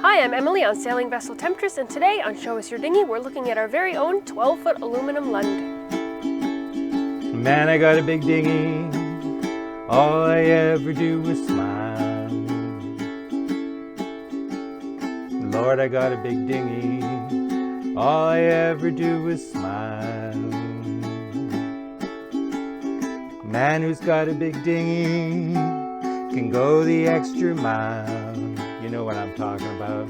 Hi, I'm Emily on Sailing Vessel Temptress, and today on Show Us Your Dinghy, we're looking at our very own 12-foot aluminum Lund. Man, I got a big dinghy, all I ever do is smile. Lord, I got a big dinghy, all I ever do is smile. Man who's got a big dinghy can go the extra mile. You know what I'm talking about.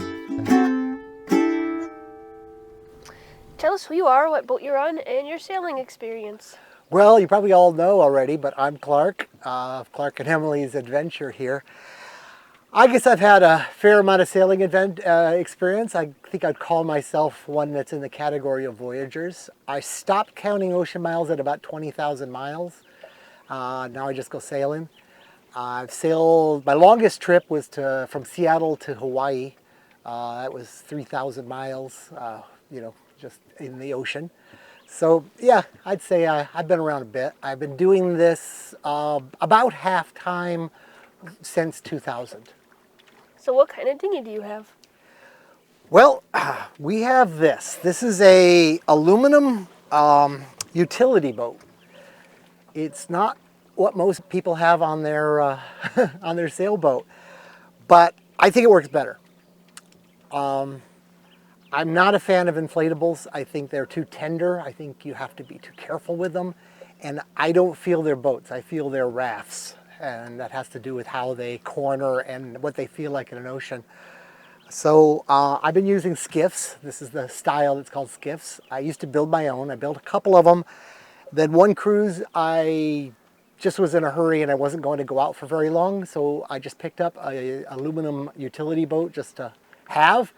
Tell us who you are, what boat you're on, and your sailing experience. Well, you probably all know already, but I'm Clark, Clark and Emily's Adventure here. I guess I've had a fair amount of sailing experience. I think I'd call myself one that's in the category of voyagers. I stopped counting ocean miles at about 20,000 miles. Now I just go sailing. I've sailed, my longest trip was from Seattle to Hawaii. That was 3,000 miles, just in the ocean. So yeah, I'd say I've been around a bit. I've been doing this about half time since 2000. So what kind of dinghy do you have? Well, we have this. This is a aluminum utility boat. It's not what most people have on their on their sailboat, but I think it works better. I'm not a fan of inflatables. I think they're too tender. I think you have to be too careful with them. And I don't feel they're boats. I feel they're rafts. And that has to do with how they corner and what they feel like in an ocean. So I've been using skiffs. This is the style that's called skiffs. I used to build my own. I built a couple of them. Then one cruise, I just was in a hurry and I wasn't going to go out for very long. So I just picked up an aluminum utility boat just to have.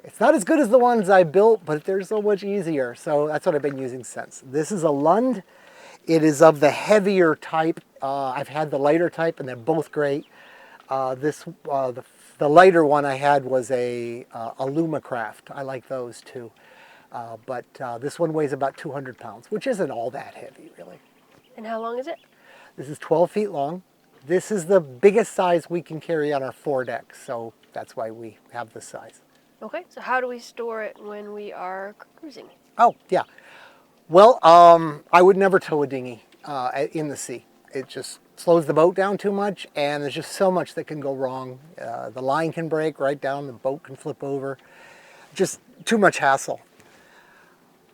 It's not as good as the ones I built, but they're so much easier. So that's what I've been using since. This is a Lund. It is of the heavier type. I've had the lighter type, and they're both great. The lighter one I had was a Lumacraft. I like those too. But this one weighs about 200 pounds, which isn't all that heavy, really. And how long is it? This is 12 feet long. This is the biggest size we can carry on our foredeck, so that's why we have this size. Okay, so how do we store it when we are cruising? Oh, yeah. Well, I would never tow a dinghy in the sea. It just slows the boat down too much, and there's just so much that can go wrong. The line can break right down, the boat can flip over. Just too much hassle.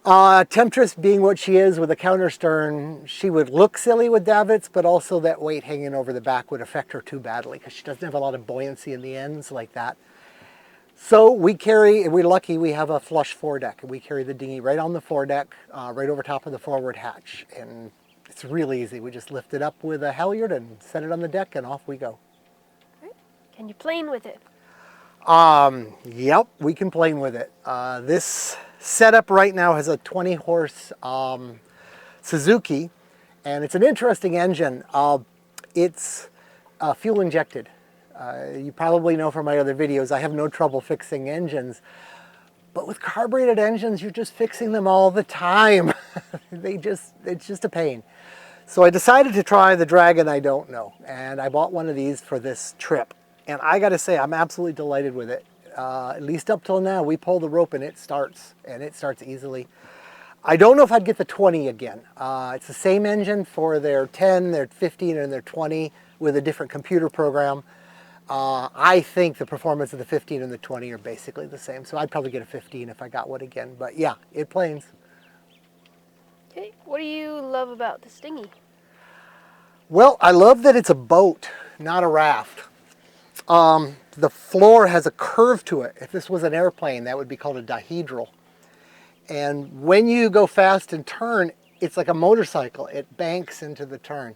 Temptress, being what she is with a counter stern, she would look silly with davits, but also that weight hanging over the back would affect her too badly because she doesn't have a lot of buoyancy in the ends like that. So we're lucky we have a flush foredeck, and we carry the dinghy right on the foredeck, right over top of the forward hatch. And it's really easy. We just lift it up with a halyard and set it on the deck, and off we go. Right. Can you plane with it? Yep, we can plane with it. This setup right now has a 20-horse Suzuki, and it's an interesting engine. It's fuel injected. You probably know from my other videos, I have no trouble fixing engines. But with carbureted engines, you're just fixing them all the time. It's just a pain. So I decided to try the Dragon I Don't Know. And I bought one of these for this trip. And I got to say, I'm absolutely delighted with it. At least up till now, we pull the rope and it starts. And it starts easily. I don't know if I'd get the 20 again. It's the same engine for their 10, their 15, and their 20 with a different computer program. I think the performance of the 15 and the 20 are basically the same. So I'd probably get a 15 if I got one again. But yeah, it planes. Okay, what do you love about this dinghy? Well, I love that it's a boat, not a raft. The floor has a curve to it. If this was an airplane, that would be called a dihedral. And when you go fast and turn, it's like a motorcycle. It banks into the turn.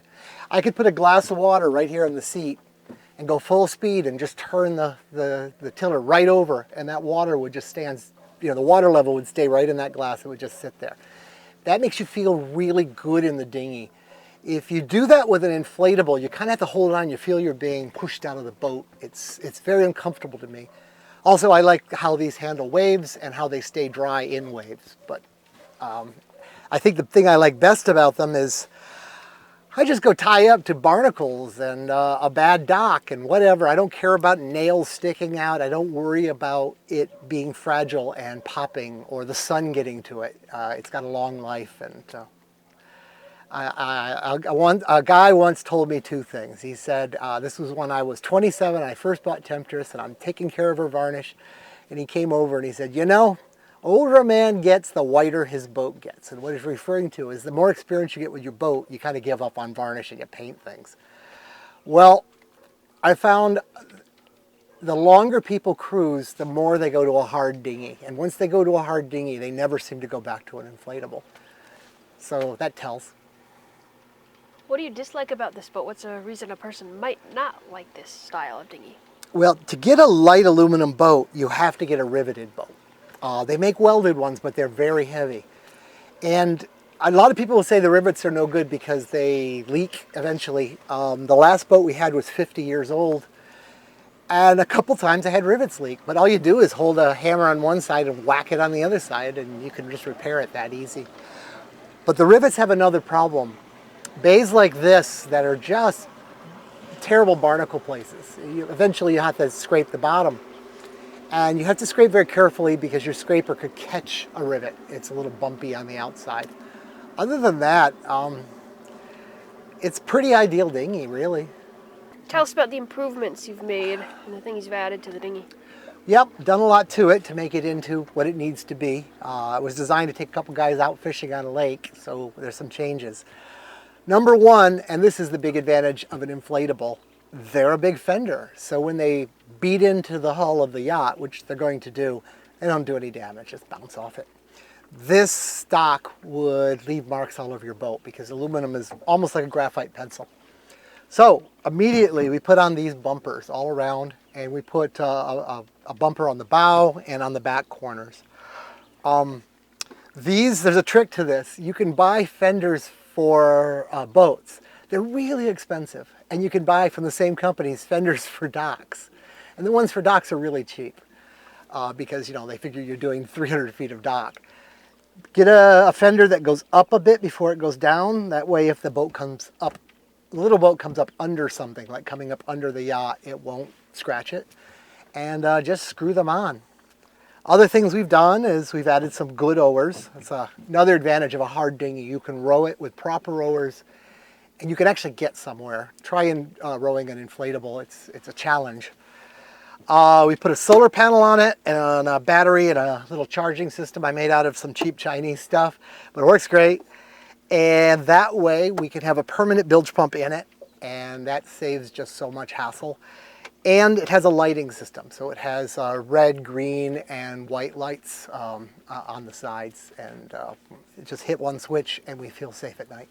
I could put a glass of water right here on the seat and go full speed and just turn the tiller right over, and that water would just stand, the water level would stay right in that glass. It would just sit there. That makes you feel really good in the dinghy. If you do that with an inflatable, you kind of have to hold on. You feel you're being pushed out of the boat. It's very uncomfortable to me. Also, I like how these handle waves and how they stay dry in waves. But I think the thing I like best about them is I just go tie up to barnacles and a bad dock and whatever. I don't care about nails sticking out. I don't worry about it being fragile and popping or the sun getting to it. It's got a long life. And a guy once told me two things. He said, this was when I was 27 and I first bought Temptress and I'm taking care of her varnish. And he came over and he said, you know, older a man gets, the whiter his boat gets. And what he's referring to is the more experience you get with your boat, you kind of give up on varnish and you paint things. Well, I found the longer people cruise, the more they go to a hard dinghy. And once they go to a hard dinghy, they never seem to go back to an inflatable. So that tells. What do you dislike about this boat? What's a reason a person might not like this style of dinghy? Well, to get a light aluminum boat, you have to get a riveted boat. They make welded ones, but they're very heavy. And a lot of people will say the rivets are no good because they leak eventually. The last boat we had was 50 years old. And a couple times I had rivets leak. But all you do is hold a hammer on one side and whack it on the other side, and you can just repair it that easy. But the rivets have another problem. Bays like this that are just terrible barnacle places. Eventually you have to scrape the bottom. And you have to scrape very carefully because your scraper could catch a rivet. It's a little bumpy on the outside. Other than that, it's pretty ideal dinghy, really. Tell us about the improvements you've made and the things you've added to the dinghy. Yep, done a lot to it to make it into what it needs to be. It was designed to take a couple guys out fishing on a lake, so there's some changes. Number one, and this is the big advantage of an inflatable, they're a big fender. So when they beat into the hull of the yacht, which they're going to do, they don't do any damage, just bounce off it. This stock would leave marks all over your boat because aluminum is almost like a graphite pencil. So immediately we put on these bumpers all around, and we put a bumper on the bow and on the back corners. There's a trick to this. You can buy fenders for boats. They're really expensive, and you can buy from the same companies fenders for docks. And the ones for docks are really cheap because, you know, they figure you're doing 300 feet of dock. Get a fender that goes up a bit before it goes down. That way if the boat comes up, the little boat comes up under something, like coming up under the yacht, it won't scratch it. And just screw them on. Other things we've done is we've added some good oars. That's another advantage of a hard dinghy. You can row it with proper oars, and you can actually get somewhere. Try rowing an inflatable. It's a challenge. We put a solar panel on it and a battery and a little charging system I made out of some cheap Chinese stuff, but it works great. And that way we can have a permanent bilge pump in it, and that saves just so much hassle. And it has a lighting system, so it has red, green, and white lights on the sides, and just hit one switch and we feel safe at night.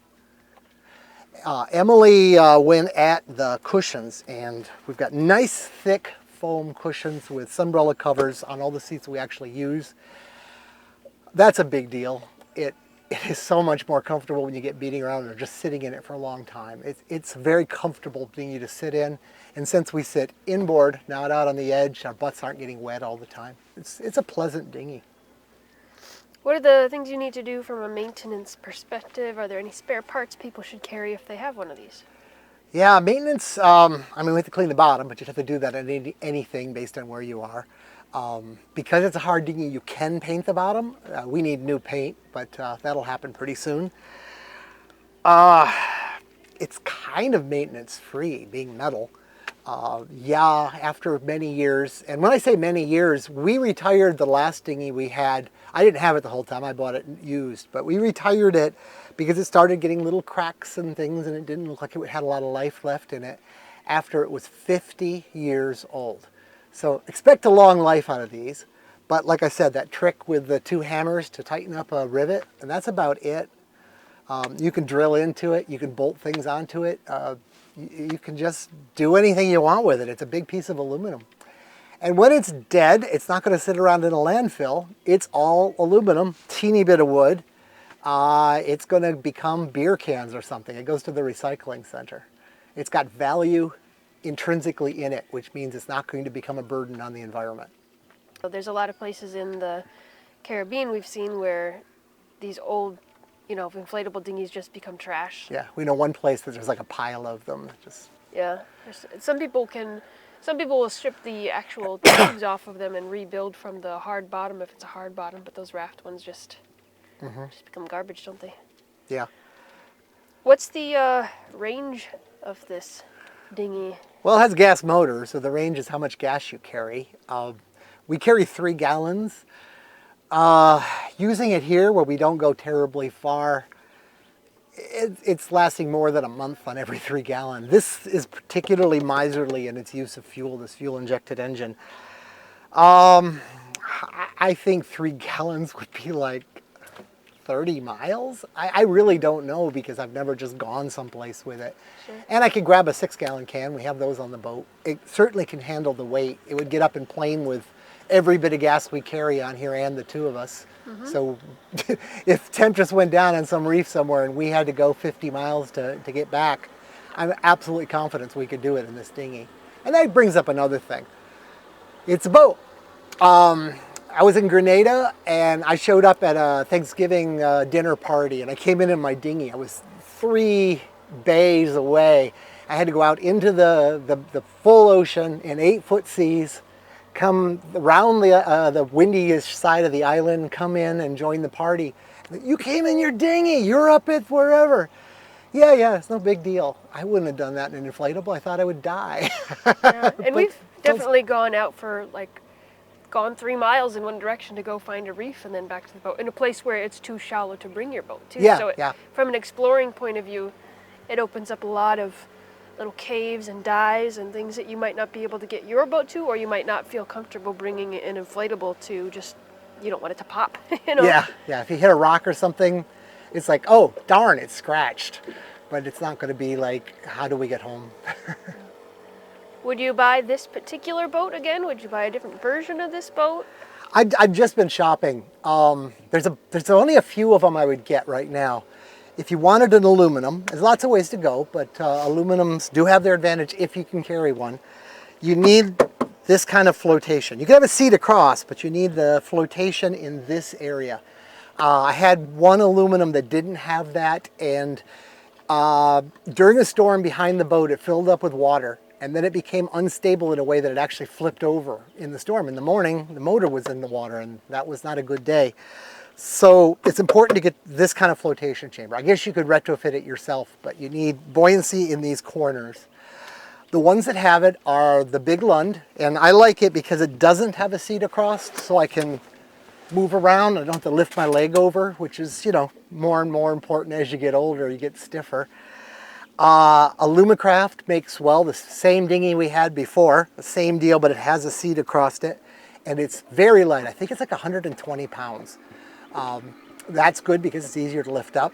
Emily went at the cushions, and we've got nice thick foam cushions with sunbrella covers on all the seats we actually use. That's a big deal. It is so much more comfortable when you get beating around or just sitting in it for a long time. It's a very comfortable dinghy to sit in, and since we sit inboard, not out on the edge, our butts aren't getting wet all the time. It's a pleasant dinghy. What are the things you need to do from a maintenance perspective? Are there any spare parts people should carry if they have one of these? Yeah, maintenance, I mean, we have to clean the bottom, but you'd have to do that on anything based on where you are. Because it's a hard dinghy, you can paint the bottom. We need new paint, but that'll happen pretty soon. It's kind of maintenance free, being metal. Yeah, after many years, and when I say many years, we retired the last dinghy we had. I didn't have it the whole time, I bought it used, but we retired it because it started getting little cracks and things, and it didn't look like it had a lot of life left in it after it was 50 years old. So expect a long life out of these, but like I said, that trick with the two hammers to tighten up a rivet, and that's about it. You can drill into it, you can bolt things onto it, you can just do anything you want with it. It's a big piece of aluminum. And when it's dead, it's not going to sit around in a landfill. It's all aluminum, teeny bit of wood. It's going to become beer cans or something. It goes to the recycling center. It's got value intrinsically in it, which means it's not going to become a burden on the environment. There's a lot of places in the Caribbean we've seen where these old you know, if inflatable dinghies just become trash. Yeah, we know one place that there's like a pile of them. Just Yeah. Some people will strip the actual tubes off of them and rebuild from the hard bottom if it's a hard bottom, but those raft ones just become garbage, don't they? yeah. What's the range of this dinghy? Well, it has a gas motor, so the range is how much gas you carry. We carry 3 gallons. Using it here where we don't go terribly far, it's lasting more than a month on every 3 gallon. This is particularly miserly in its use of fuel, this fuel injected engine. I think 3 gallons would be like 30 miles. I really don't know because I've never just gone someplace with it. Sure. And I could grab a 6-gallon can. We have those on the boat. It certainly can handle the weight. It would get up and plane with every bit of gas we carry on here and the 2 of us. So if temp just went down on some reef somewhere and we had to go 50 miles to get back, I'm absolutely confident we could do it in this dinghy. And that brings up another thing. It's a boat. I was in Grenada and I showed up at a Thanksgiving dinner party and I came in my dinghy. I was 3 bays away. I had to go out into the full ocean in 8-foot seas, come around the windiest side of the island, come in and join the party. You came in your dinghy, you're up at wherever. Yeah, it's no big deal. I wouldn't have done that in an inflatable. I thought I would die. Yeah. And we've definitely gone out for gone 3 miles in one direction to go find a reef and then back to the boat in a place where it's too shallow to bring your boat to. Yeah, So yeah. From an exploring point of view, it opens up a lot of little caves and dives and things that you might not be able to get your boat to, or you might not feel comfortable bringing an inflatable to. Just you don't want it to pop. You know? Yeah. If you hit a rock or something, it's like, oh darn, it's scratched. But it's not going to be like, how do we get home? Would you buy this particular boat again? Would you buy a different version of this boat? I've just been shopping. There's only a few of them I would get right now. If you wanted an aluminum, there's lots of ways to go, but aluminums do have their advantage if you can carry one. You need this kind of flotation. You can have a seat across, but you need the flotation in this area. I had one aluminum that didn't have that, and during a storm behind the boat, it filled up with water, and then it became unstable in a way that it actually flipped over in the storm. In the morning, the motor was in the water, and that was not a good day. So it's important to get this kind of flotation chamber. I guess you could retrofit it yourself, but you need buoyancy in these corners. The ones that have it are the big Lund, and I like it because it doesn't have a seat across, so I can move around. I don't have to lift my leg over, which is, more and more important as you get older, you get stiffer. Alumacraft makes, the same dinghy we had before, the same deal, but it has a seat across it, and it's very light. I think it's like 120 pounds. That's good because it's easier to lift up.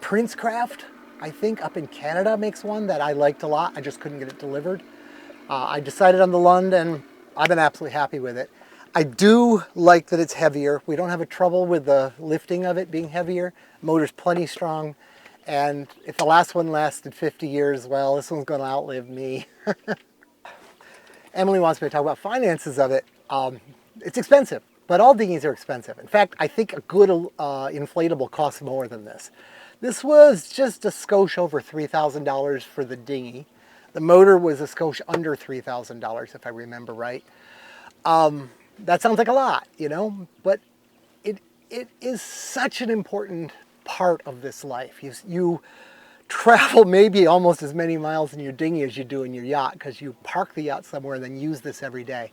Princecraft, I think up in Canada, makes one that I liked a lot. I just couldn't get it delivered. I decided on the Lund and I've been absolutely happy with it. I do like that it's heavier. We don't have a trouble with the lifting of it being heavier. Motor's plenty strong. And if the last one lasted 50 years, well, this one's going to outlive me. Emily wants me to talk about finances of it. It's expensive, but all dinghies are expensive. In fact, I think a good inflatable costs more than this. This was just a skosh over $3,000 for the dinghy. The motor was a skosh under $3,000, if I remember right. That sounds like a lot, but it is such an important part of this life. You travel maybe almost as many miles in your dinghy as you do in your yacht because you park the yacht somewhere and then use this every day.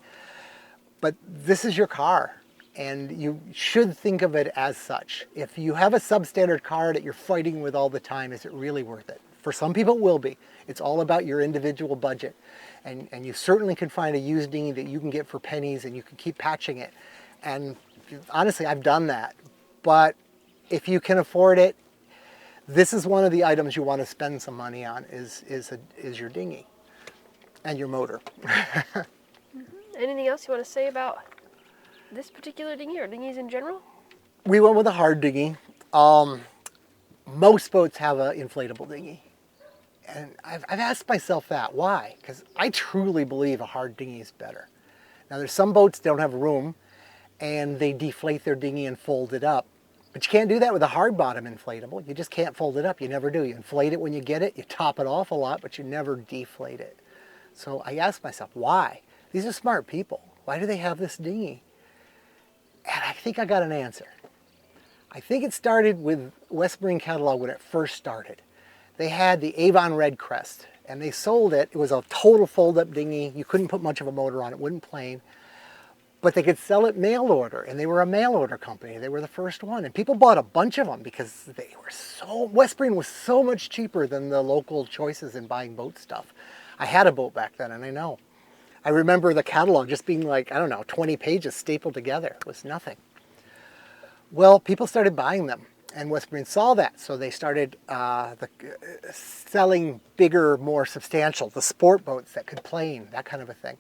But this is your car, and you should think of it as such. If you have a substandard car that you're fighting with all the time, is it really worth it? For some people it will be. It's all about your individual budget. And you certainly can find a used dinghy that you can get for pennies and you can keep patching it. And honestly, I've done that. But if you can afford it, this is one of the items you want to spend some money on is your dinghy and your motor. Anything else you want to say about this particular dinghy or dinghies in general? We went with a hard dinghy. Most boats have an inflatable dinghy. And I've asked myself that, why? Because I truly believe a hard dinghy is better. Now there's some boats that don't have room and they deflate their dinghy and fold it up. But you can't do that with a hard bottom inflatable. You just can't fold it up. You never do. You inflate it when you get it, you top it off a lot, but you never deflate it. So I asked myself, why? These are smart people. Why do they have this dinghy? And I think I got an answer. I think it started with West Marine Catalog when it first started. They had the Avon Red Crest, and they sold it. It was a total fold-up dinghy. You couldn't put much of a motor on it, wouldn't plane. But they could sell it mail order, and they were a mail order company. They were the first one, and people bought a bunch of them because they were so, West Marine was so much cheaper than the local choices in buying boat stuff. I had a boat back then, and I know. I remember the catalog just being like, I don't know, 20 pages stapled together. It was nothing. Well, people started buying them, and West Marine saw that, so they started selling bigger, more substantial, the sport boats that could plane, that kind of a thing.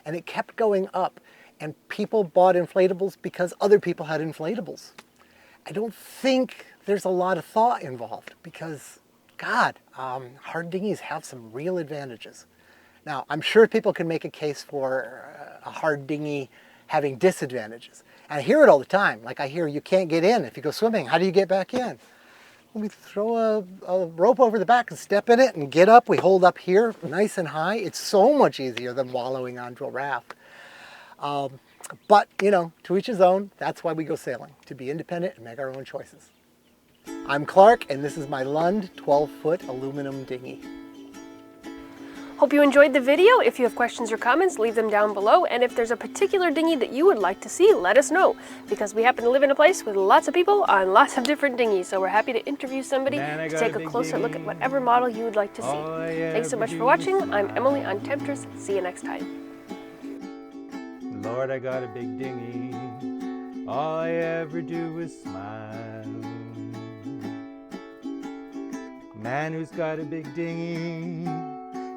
And it kept going up. And people bought inflatables because other people had inflatables. I don't think there's a lot of thought involved because, God, hard dinghies have some real advantages. Now, I'm sure people can make a case for a hard dinghy having disadvantages. And I hear it all the time. Like I hear you can't get in if you go swimming. How do you get back in? Well, we throw a rope over the back and step in it and get up. We hold up here nice and high. It's so much easier than wallowing onto a raft. But, you know, to each his own. That's why we go sailing, to be independent and make our own choices. I'm Clark, and this is my Lund 12-foot aluminum dinghy. Hope you enjoyed the video. If you have questions or comments, leave them down below. And if there's a particular dinghy that you would like to see, let us know. Because we happen to live in a place with lots of people on lots of different dinghies. So we're happy to interview somebody to take a closer look at whatever model you would like to see. Thanks so much for watching. I'm Emily on Temptress. See you next time. Lord, I got a big dinghy. All I ever do is smile. Man who's got a big dinghy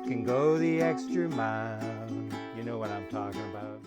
can go the extra mile. You know what I'm talking about.